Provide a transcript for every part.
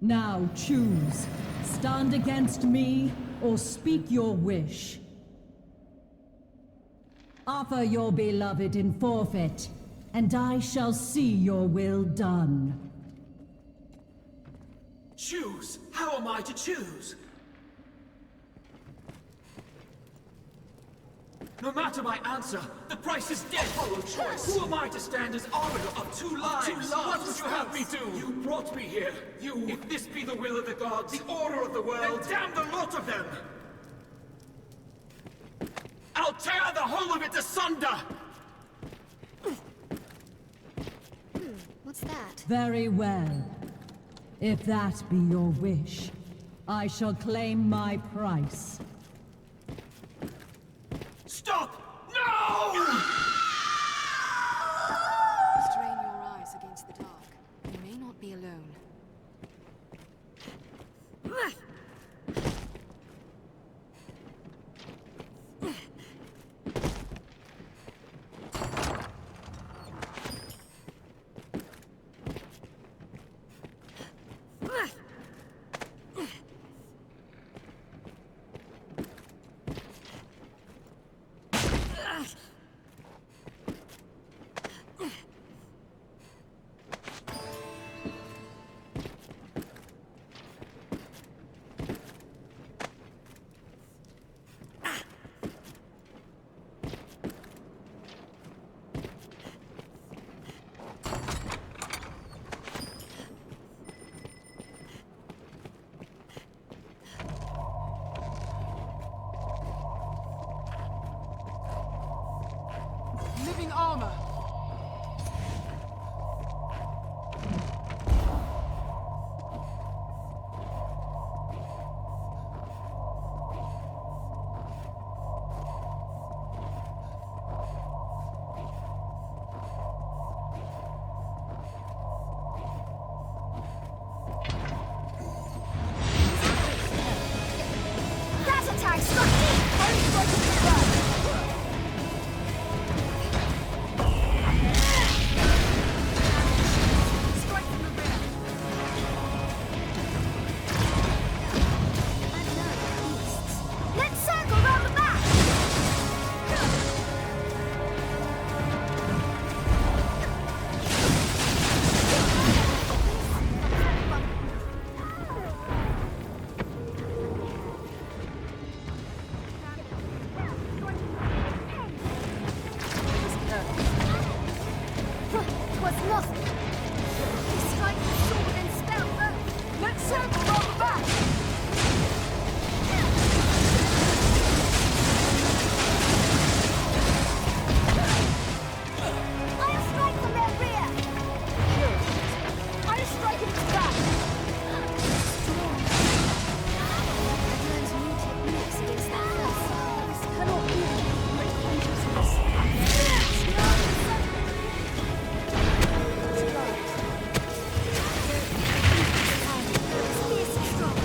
Now choose. Stand against me, or speak your wish. Offer your beloved in forfeit, and I shall see your will done. Choose? How am I to choose? No matter my answer, the price is dead. Follow choice. Who am I to stand as arbiter of two lives? What would you have me do? You brought me here. If this be the will of the gods, the order of the world, then damn the lot of them! I'll tear the whole of it asunder! What's that? Very well. If that be your wish, I shall claim my price. Stop! No! Strain your eyes against the dark. You may not be alone. Living armor! That attack struck deep! Only broken the ground! Strike from the rear! Let's circle round the back! Was lost. Strike the sword and spell both. Let's circle round the back! I'll strike from their rear! I'll strike in its back! Strong. I've learned new techniques against that force. This cannot be my consciousness. This is strong.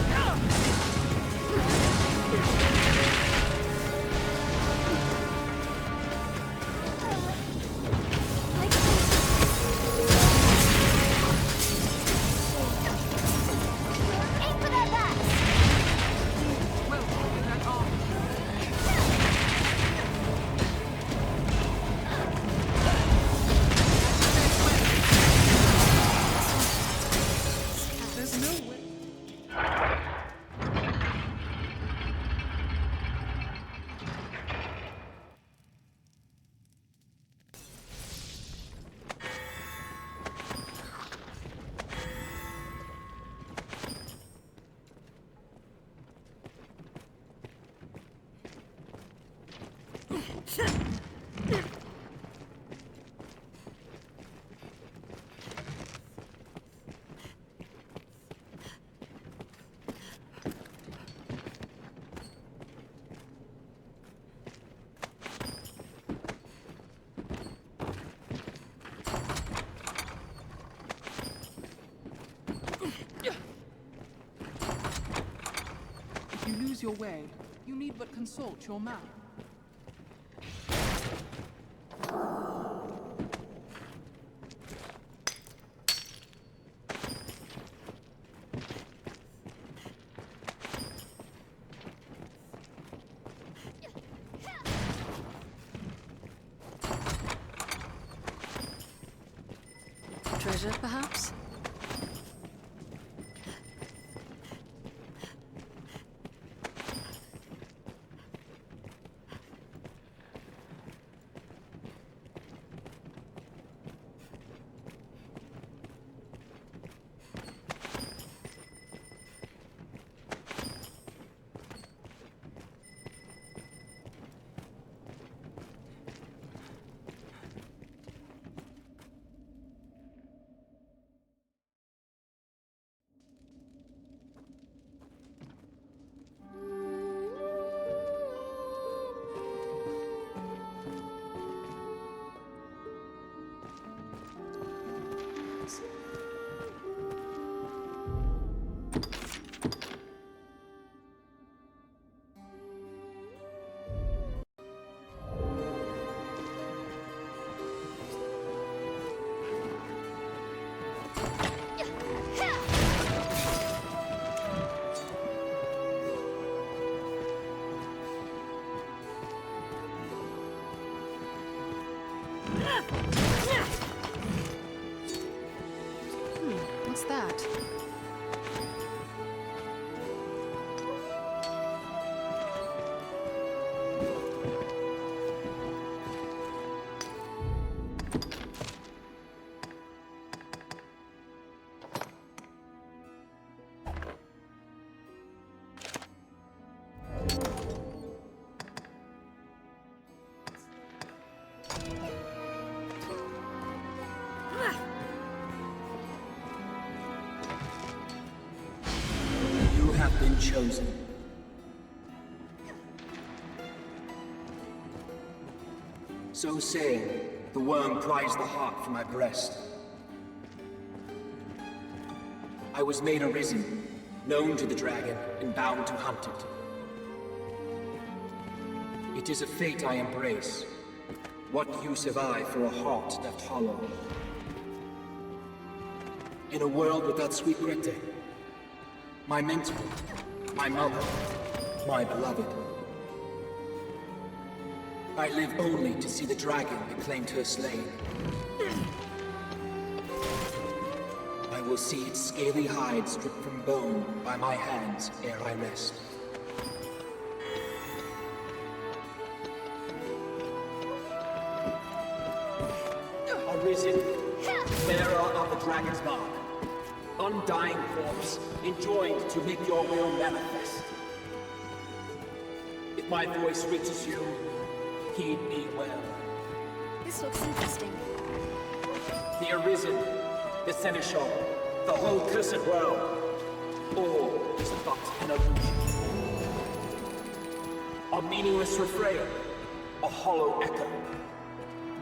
Aim for their backs! Well, with that armor. There's no way. If you lose your way, you need but consult your map. treasure, perhaps? What's that? Been chosen. So saying, the worm pries the heart from my breast. I was made Arisen, known to the dragon, and bound to hunt it. It is a fate I embrace. What use have I for a heart left hollow? In a world without sweet Grette, my mentor, my mother, my beloved. I live only to see the dragon that claimed her slain. I will see its scaly hide stripped from bone by my hands ere I rest. Arisen, bearer of the dragon's mark. Undying corpse, enjoined to make your will manifest. If my voice reaches you, heed me well. This looks interesting. The Arisen, the Seneschal, the whole cursed world, all is but an illusion. A meaningless refrain, a hollow echo.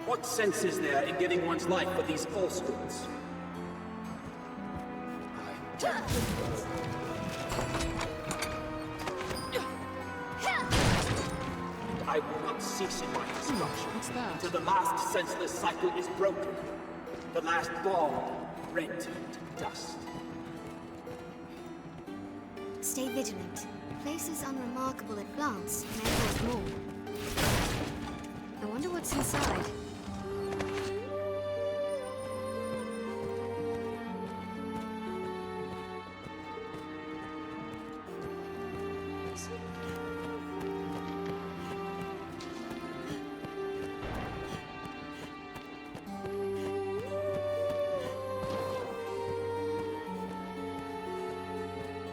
What sense is there in giving one's life for these falsehoods? I will not cease in my destruction until the last senseless cycle is broken, the last bond rent to dust. Stay vigilant. Places unremarkable at glance may hold more. I wonder what's inside.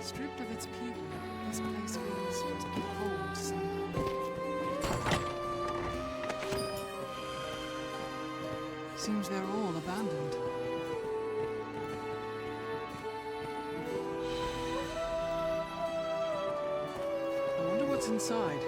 Stripped of its people, this place feels cold somehow. Seems they're all abandoned. I wonder what's inside.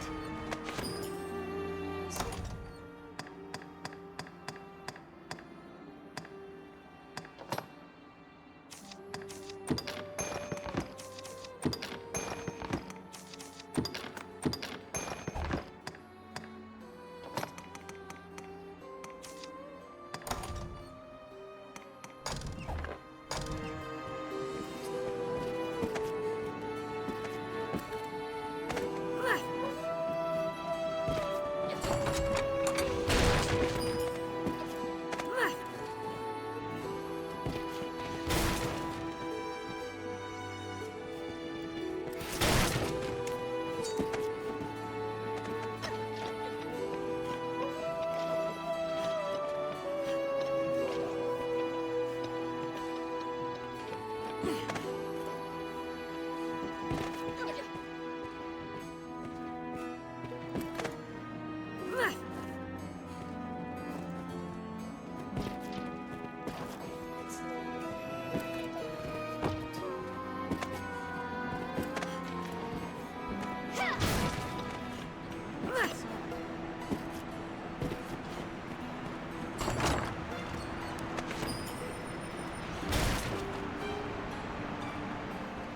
side.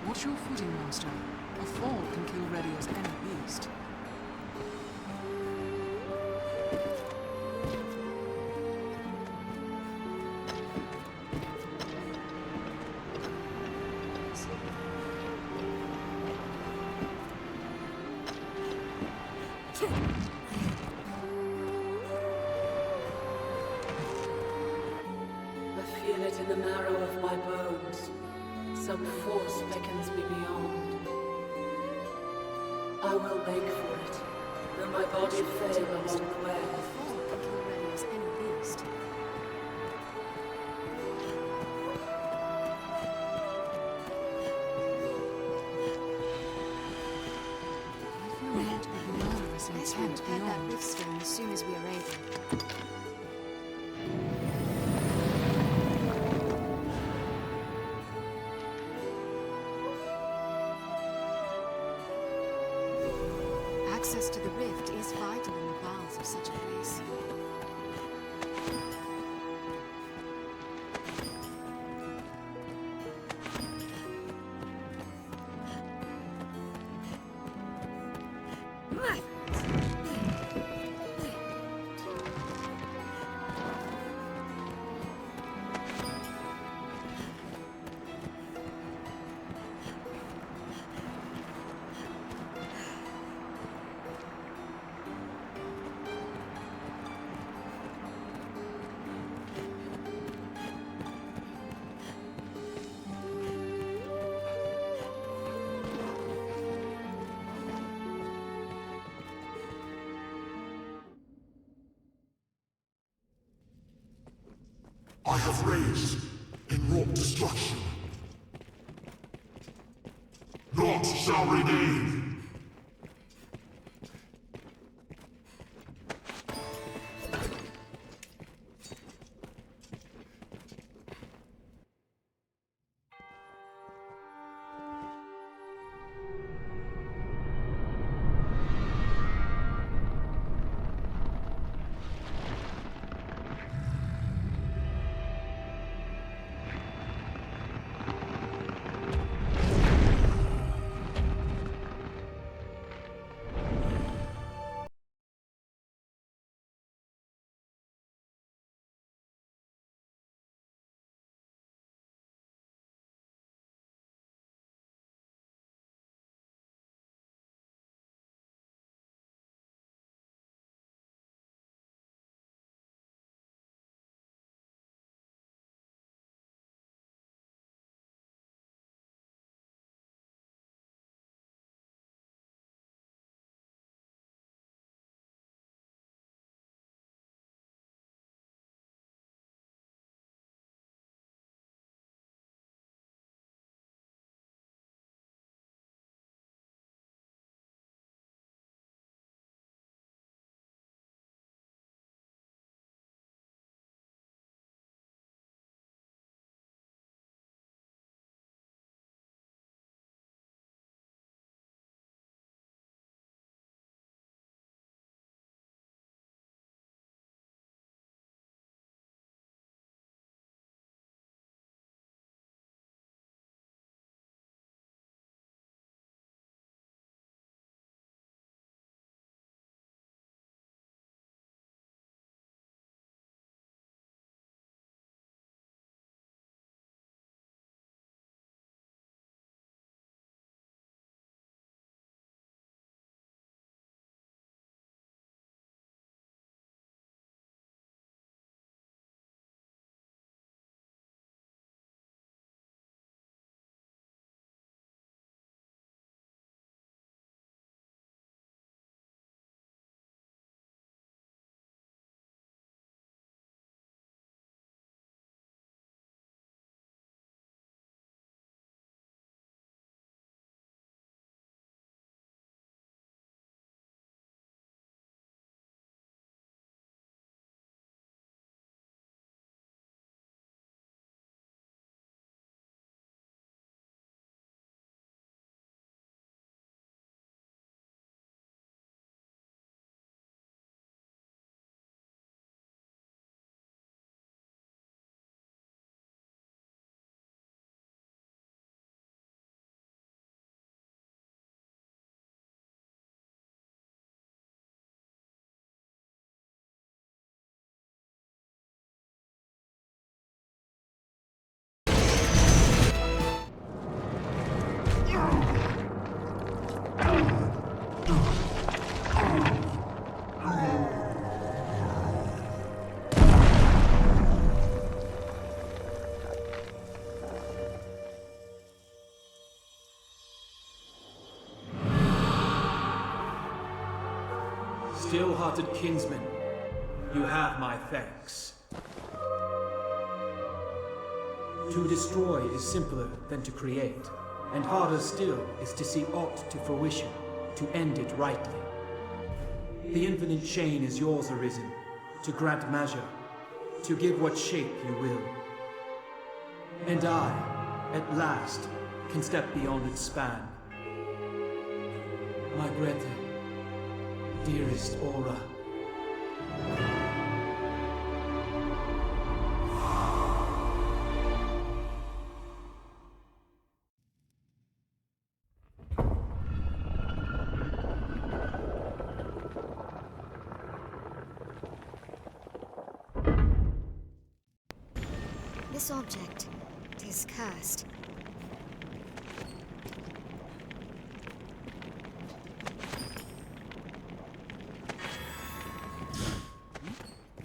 Watch your footing, Master. A fall can kill ready as any beast. I feel it in the marrow of my bones. Some force beckons me beyond. I will make for it, though my body fail along the way. A fall can kill ready as any beast. I feel not to be murderous Let's intent repair that beyond. rift stone as soon as we are able. Access to the rift is vital in the bowels of such a place. I have raised and wrought destruction. Naught shall remain. Still-hearted kinsman, you have my thanks. To destroy is simpler than to create, and harder still is to see aught to fruition, to end it rightly. The infinite chain is yours, Arisen, to grant measure, to give what shape you will. And I, at last, can step beyond its span. My Grette, dearest Olra. This object is cursed.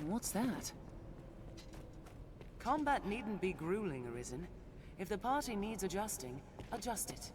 What's that? Combat needn't be grueling, Arisen. If the party needs adjusting, adjust it.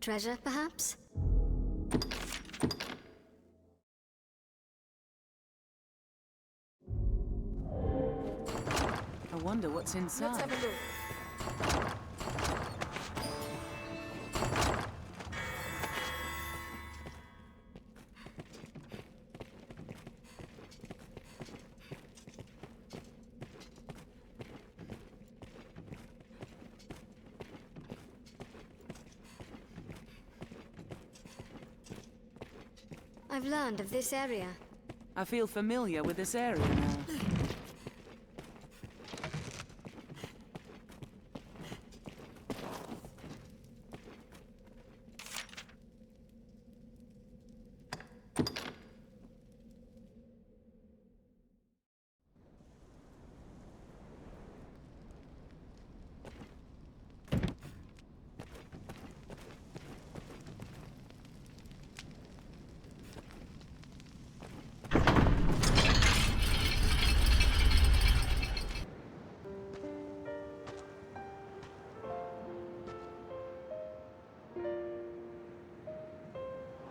Treasure, perhaps? I wonder what's inside. Let's have a look. I've learned of this area. I feel familiar with this area now.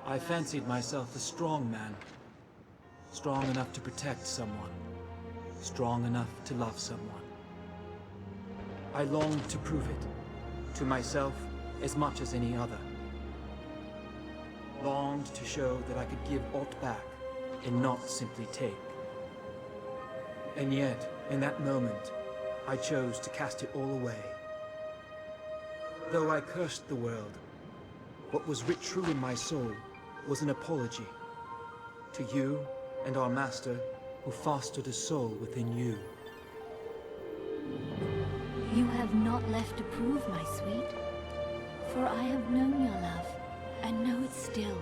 I fancied myself a strong man. Strong enough to protect someone. Strong enough to love someone. I longed to prove it. To myself, as much as any other. Longed to show that I could give aught back, and not simply take. And yet, In that moment, I chose to cast it all away. Though I cursed the world, what was writ true in my soul was an apology to you and our master who fostered a soul within you. You have not left to prove, my sweet. For I have known your love, and know it still.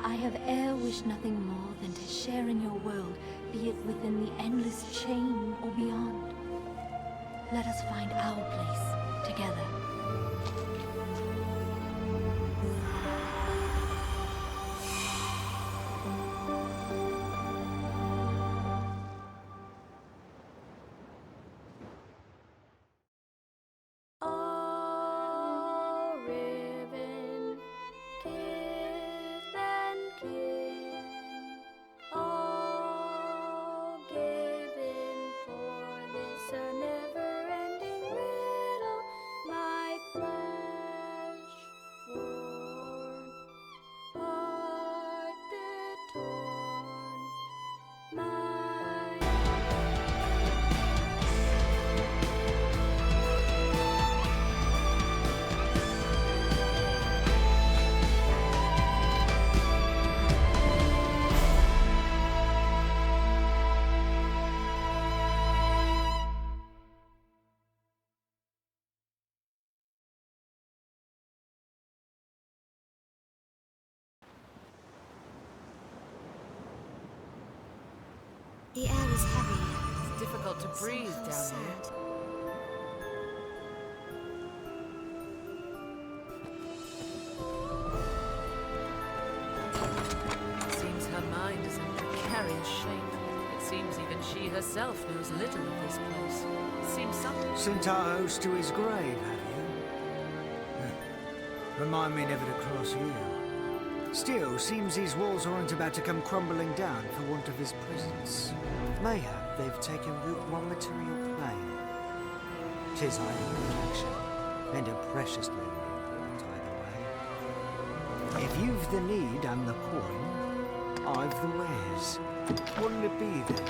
I have e'er wished nothing more than to share in your world, be it within the endless chain or beyond. Let us find our place together. The air is heavy. It's difficult to breathe down here. Sad. Seems her mind is in precarious shape. It seems even she herself knows little of this place. Seems something. Sent our host to his grave, have you? Remind me never to cross you. Still, seems these walls aren't about to come crumbling down for want of his presence. Mayhap they've taken root one material plane. 'Tis either protection, and a precious little important either way. If you've the need and the coin, I've the wares. What'll it be then?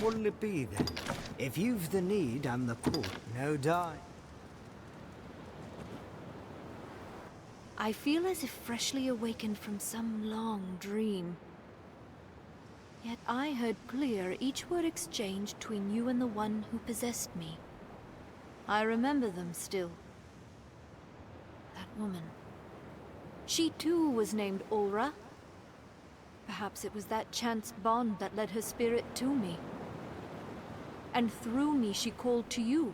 What'll it be then? If you've the need and the court, no die. I feel as if freshly awakened from some long dream. Yet I heard clear each word exchanged between you and the one who possessed me. I remember them still. That woman. She too was named Olra. Perhaps it was that chance bond that led her spirit to me. And through me she called to you,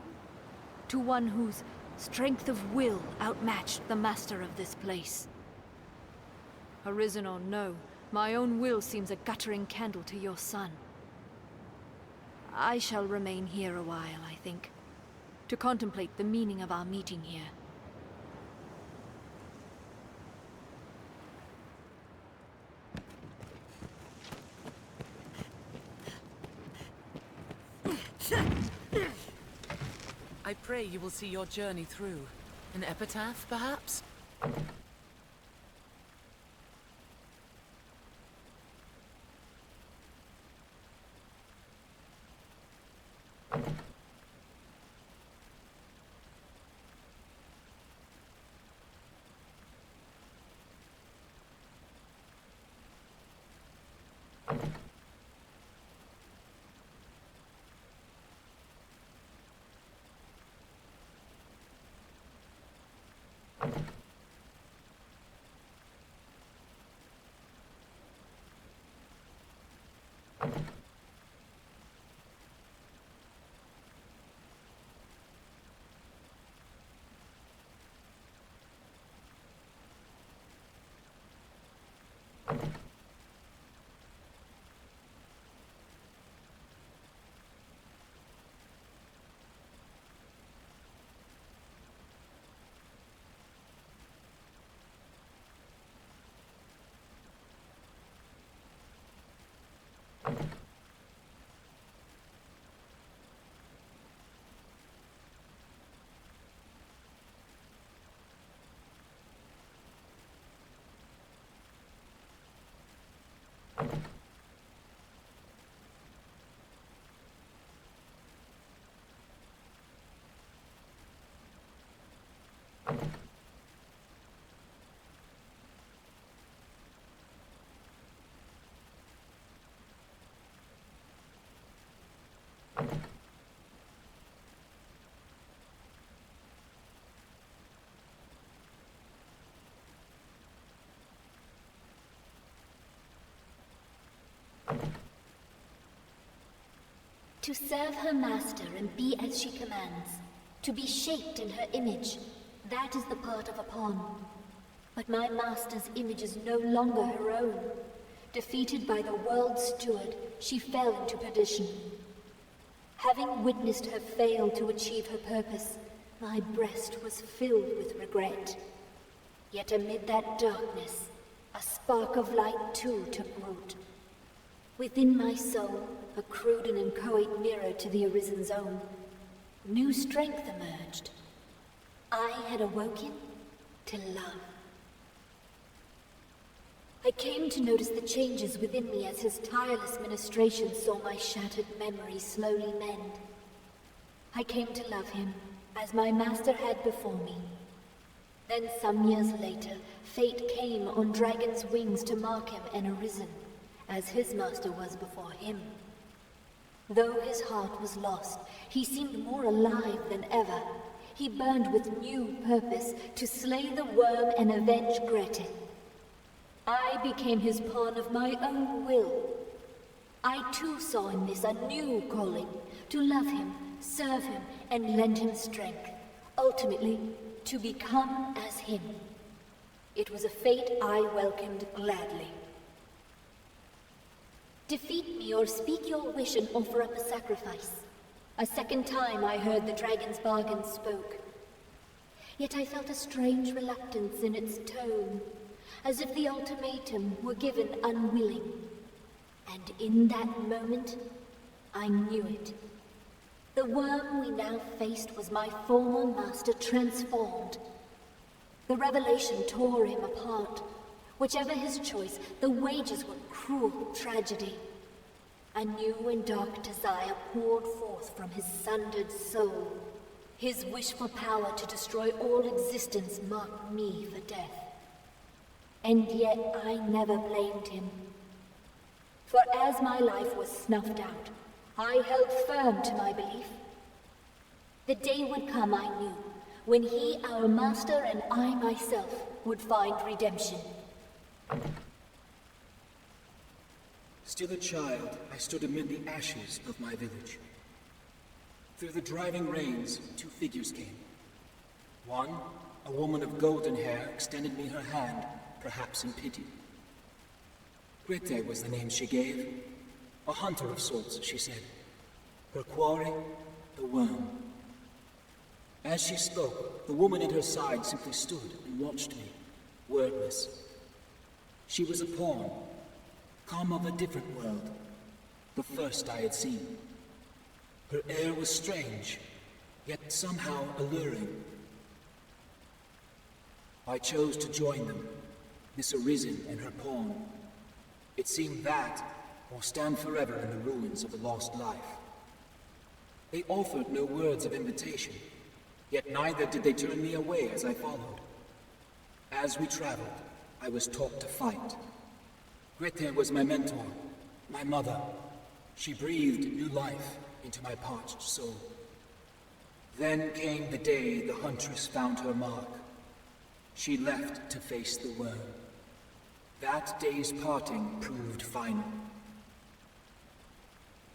to one whose strength of will outmatched the master of this place. Arisen or no, my own will seems a guttering candle to your sun. I shall remain here a while, I think, to contemplate the meaning of our meeting here. I pray you will see your journey through. An epitaph, perhaps? To serve her master and be as she commands, to be shaped in her image, that is the part of a pawn. But my master's image is no longer her own. Defeated by the world's steward, she fell into perdition. Having witnessed her fail to achieve her purpose, my breast was filled with regret. Yet amid that darkness, a spark of light too took root. Within my soul, a crude and inchoate mirror to the Arisen's own, new strength emerged. I had awoken to love. I came to notice the changes within me as his tireless ministration saw my shattered memories slowly mend. I came to love him as my master had before me. Then some years later, fate came on dragon's wings to mark him an Arisen, as his master was before him. Though his heart was lost, he seemed more alive than ever. He burned with new purpose to slay the worm and avenge Grette. I became his pawn of my own will. I too saw in this a new calling, to love him, serve him, and lend him strength, ultimately to become as him. It was a fate I welcomed gladly. Defeat me or speak your wish and offer up a sacrifice. A second time I heard the dragon's bargain spoke. Yet I felt a strange reluctance in its tone, as if the ultimatum were given unwilling. And in that moment, I knew it. The worm we now faced was my former master transformed. The revelation tore him apart. Whichever his choice, the wages were cruel tragedy. A new and dark desire poured forth from his sundered soul. His wish for power to destroy all existence marked me for death. And yet I never blamed him. For as my life was snuffed out, I held firm to my belief. The day would come, I knew, when he, our master, and I myself would find redemption. Still a child, I stood amid the ashes of my village. Through the driving rains, two figures came. One, a woman of golden hair, extended me her hand, perhaps in pity. Grette was the name she gave. A hunter of sorts, she said. Her quarry, the worm. As she spoke, the woman at her side simply stood and watched me, wordless. She was a pawn, come of a different world, the first I had seen. Her air was strange, yet somehow alluring. I chose to join them, this Arisen and her pawn. It seemed that, or stand forever in the ruins of a lost life. They offered no words of invitation, yet neither did they turn me away as I followed. As we traveled, I was taught to fight. Grette was my mentor, my mother. She breathed new life into my parched soul. Then came the day the huntress found her mark. She left to face the worm. That day's parting proved final.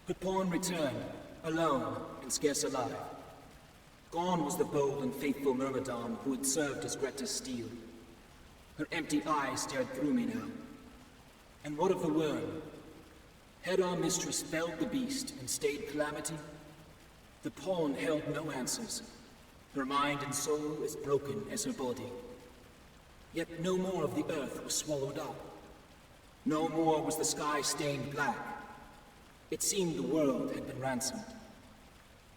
Her pawn returned, alone and scarce alive. Gone was the bold and faithful Myrmidon who had served as Grette's steel. Her empty eyes stared through me now. And what of the worm? Had our mistress felled the beast and stayed calamity? The pawn held no answers. Her mind and soul as broken as her body. Yet no more of the earth was swallowed up. No more was the sky stained black. It seemed the world had been ransomed,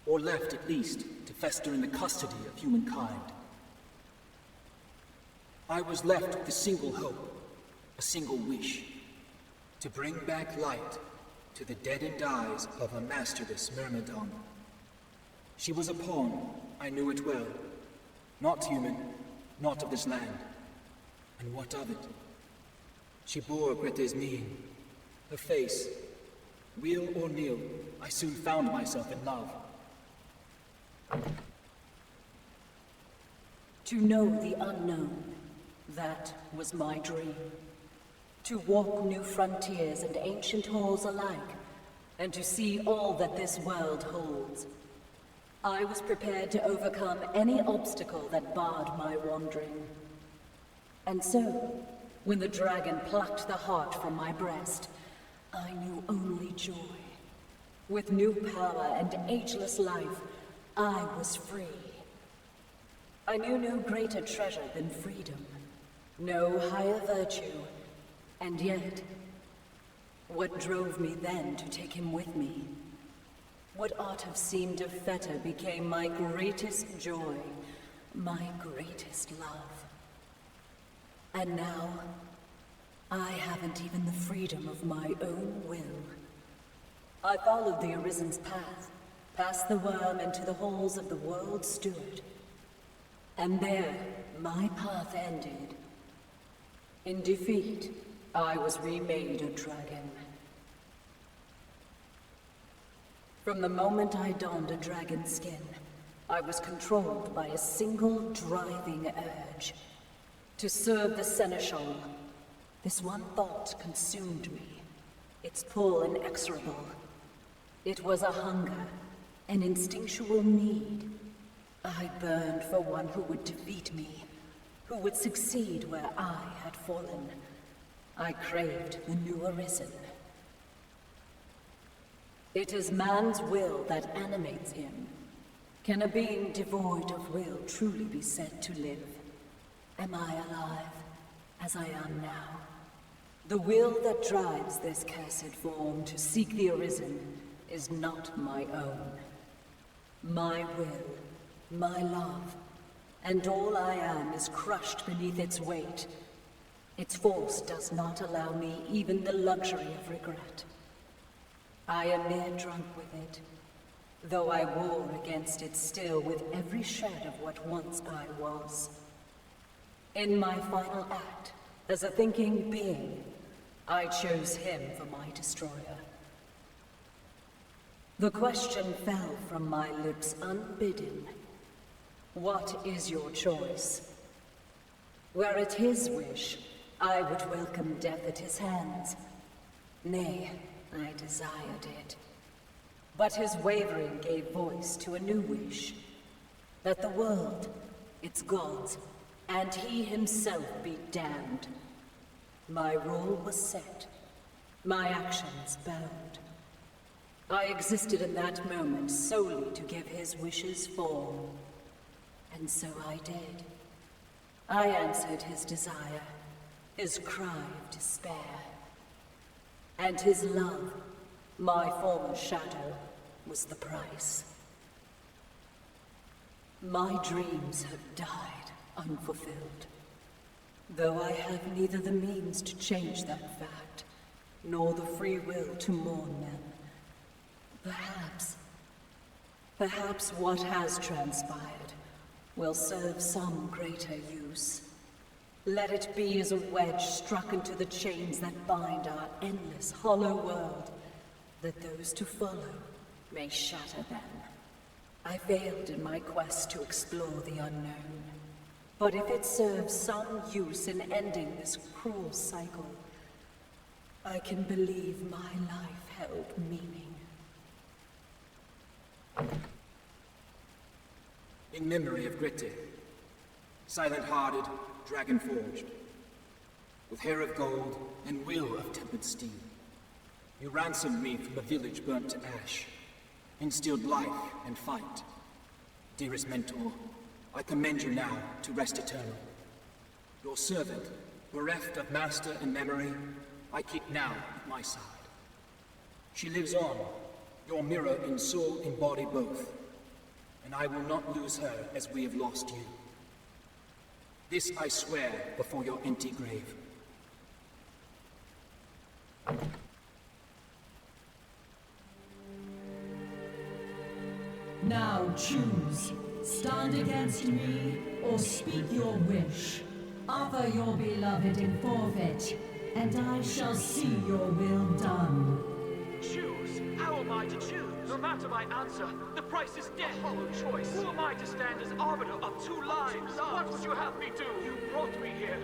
or left at least to fester in the custody of humankind. I was left with a single hope, a single wish, to bring back light to the deadened eyes of a masterless Myrmidon. She was a pawn, I knew it well. Not human, not of this land. And what of it? She bore Grette's mien, her face. Wheel or nil, I soon found myself in love. To know the unknown, that was my dream. To walk new frontiers and ancient halls alike, and to see all that this world holds. I was prepared to overcome any obstacle that barred my wandering. And so, when the dragon plucked the heart from my breast, I knew only joy. With new power and ageless life, I was free. I knew no greater treasure than freedom, no higher virtue, and yet, what drove me then to take him with me? What ought have seemed a fetter became my greatest joy, my greatest love. And now, I haven't even the freedom of my own will. I followed the Arisen's path, past the worm into the halls of the World Steward. And there, my path ended. In defeat, I was remade a dragon. From the moment I donned a dragon's skin, I was controlled by a single driving urge. To serve the Seneschal. This one thought consumed me, its pull inexorable. It was a hunger, an instinctual need. I burned for one who would defeat me, who would succeed where I had fallen. I craved the new Arisen. It is man's will that animates him. Can a being devoid of will truly be said to live? Am I alive, as I am now? The will that drives this cursed form to seek the Arisen is not my own. My will, my love, and all I am is crushed beneath its weight. Its force does not allow me even the luxury of regret. I am near drunk with it, though I war against it still with every shred of what once I was. In my final act, as a thinking being, I chose him for my destroyer. The question fell from my lips unbidden. What is your choice? Were it his wish, I would welcome death at his hands. Nay, I desired it. But his wavering gave voice to a new wish. That the world, its gods, and he himself be damned. My rule was set, my actions bound. I existed in that moment solely to give his wishes form. And so I did. I answered his desire, his cry of despair. And his love, my former shadow, was the price. My dreams have died unfulfilled, though I have neither the means to change that fact, nor the free will to mourn them. Perhaps what has transpired will serve some greater use. Let it be as a wedge struck into the chains that bind our endless, hollow world, that those to follow may shatter them. I failed in my quest to explore the unknown, but if it serves some use in ending this cruel cycle, I can believe my life held meaning. In memory of Grette, silent-hearted, dragon-forged, with hair of gold and will of tempered steel, you ransomed me from a village burnt to ash, instilled life and fight. Dearest mentor, I commend you now to rest eternal. Your servant, bereft of master and memory, I keep now at my side. She lives on, your mirror in soul and body both. And I will not lose her as we have lost you. This I swear before your empty grave. Now choose. Stand against me, or speak your wish. Offer your beloved in forfeit, and I shall see your will done. Choose? How am I to choose? No matter my answer, the price is death. A hollow choice. Who am I to stand as arbiter of two lives? What would you have me do? You brought me here.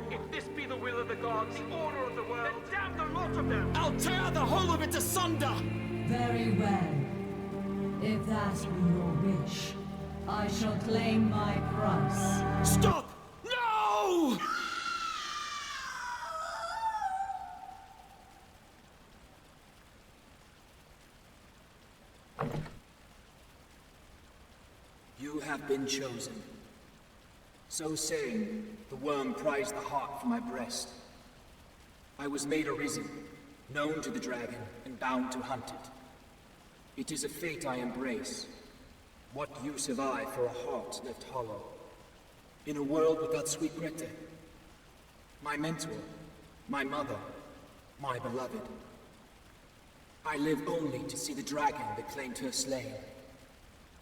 If this be the will of the gods, the order of the world, then damn the lot of them! I'll tear the whole of it asunder! Very well. If that be your wish, I shall claim my price. Stop! No! You have been chosen. So saying, the worm prized the heart from my breast. I was made Arisen, known to the dragon, and bound to hunt it. It is a fate I embrace. What use have I for a heart left hollow? In a world without sweet Grette, my mentor, my mother, my beloved. I live only to see the dragon that claimed her slain.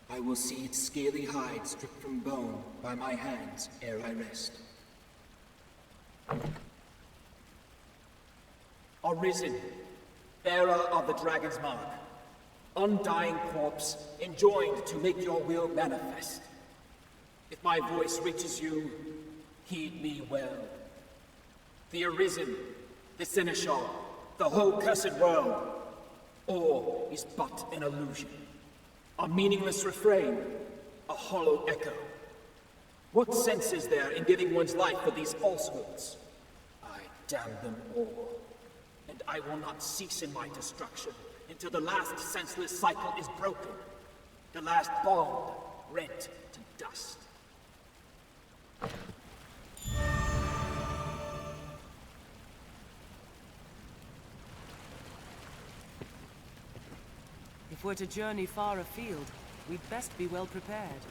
I will see its scaly hide stripped from bone by my hands ere I rest. Arisen, bearer of the dragon's mark, undying corpse, enjoined to make your will manifest. If my voice reaches you, heed me well. The Arisen, the Seneschal, the whole cursed world, all is but an illusion. A meaningless refrain, a hollow echo. What sense is there in giving one's life for these falsehoods? I damn them all, and I will not cease in my destruction until the last senseless cycle is broken, the last bond rent to dust. If we're to journey far afield, we'd best be well prepared.